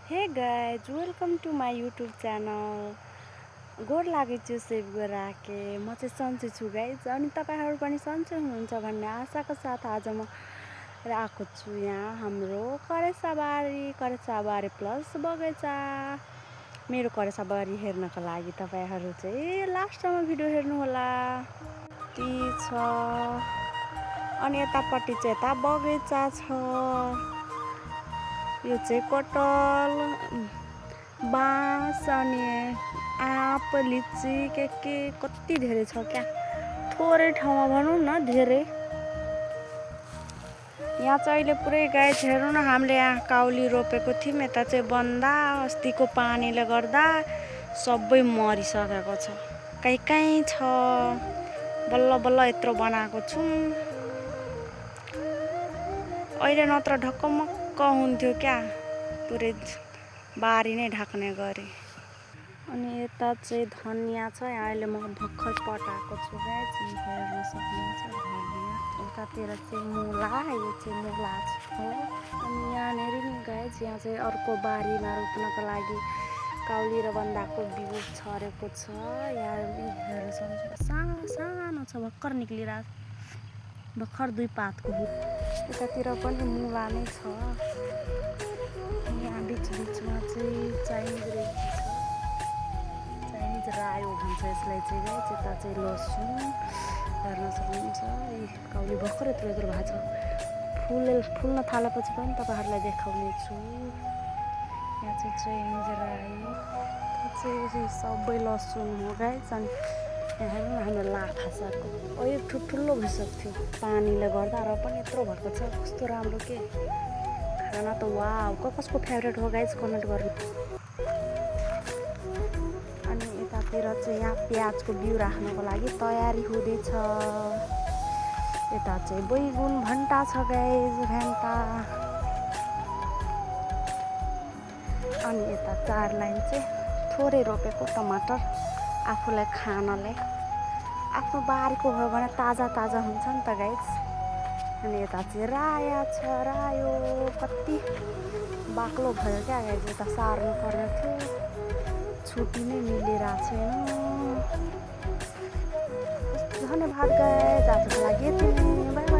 हे guys welcome to my YouTube channel. गोड लागेछु सेभ गरेर राखे। म चाहिँ सन्चै छु गाइज, अनि तपाईँहरू पनि सन्चै हुनुहुन्छ भन्ने आशाको साथ आज म आएको छु यहाँ हाम्रो करेसाबारी प्लस बगैँचा। मेरो करेसाबारी हेर्नको लागि तपाईँहरू चाहिँ लास्टसम्म भिडियो हेर्नुहोला। ती छ अनि यतापट्टि चाहिँ यता बगैँचा छ। यो चाहिँ कटल, बाँस अनि आँप, लिची के कति धेरै छ क्या। थोरै ठाउँमा भनौँ न धेरै। यहाँ चाहिँ अहिले पुरै गाइस हेर्नु न, हामीले यहाँ काउली रोपेको थियौँ, यता चाहिँ बन्दा अस्तिको पानीले गर्दा सबै मरिसकेको छ। कहीँ छ, बल्ल बल्ल यत्रो बनाएको छु। अहिले नत्र ढकमक्क हुन्थ्यो क्या, पुरै बारी नै ढाक्ने गरी। अनि यता चाहिँ धनियाँ छ, यहाँ अहिले म भर्खर पटाएको छु गाइस, हेर्न सक्नुहुन्छ धनियाँ। यतातिर चाहिँ मुला, यो चाहिँ मुला हो। अनि यहाँनिर नि गाइस, यहाँ चाहिँ अर्को बारीमा रोप्नको लागि काउली र बन्दाको बिउ छरेको छ। यहाँ हेर्न सक्नुहुन्छ सानो सानो छ, भर्खर निक्लिरहेको, भर्खर 2 पातको हो। यतातिर पनि मुला नै छ। यहाँ बिचमा चाहिँ चाइनिज रेजी छ, चाइनिज रायो भन्छ यसलाई चाहिँ गाइस। यता चाहिँ लसुन हेर्न सक्नुहुन्छ। काउली भर्खर यत्रो यत्रो भएको छ। फुल्न थालेपछि पनि तपाईँहरूलाई देखाउने छु। यहाँ चाहिँ चाइनिज रायो, चाहिँ सबै लसुन हो गाइस। अनि यहाँ हेर्नु न, हाम्रो लाखा सागको अहिले ठुल्ठुलो भइसक्थ्यो पानीले गर्दा, र पनि यत्रो भएको छ। कस्तो राम्रो के खाना त। वाउ, कसको फेभरेट हो गाइस कमेन्ट गर्नु। अनि यतातिर चाहिँ यहाँ प्याजको बिउ राख्नको लागि तयारी हुँदैछ। यता चाहिँ बैगुन भन्टा छ गाइस, भ्यान्टा। अनि यता 4 लाइन चाहिँ थोरै रोपेको टमाटर, आफूलाई खानलाई। आफ्नो बारीको हो भने ताजा ताजा हुन्छ नि त गाइस। अनि यता चाहिँ राया छ, रायो कति बाक्लो भयो क्या गाइस। यता सार्नु पर्ने थियो, छुट्टी नै मिलिरहेको छैन। धन्यवाद गाइस, आजको लागि यति नै। बाइ।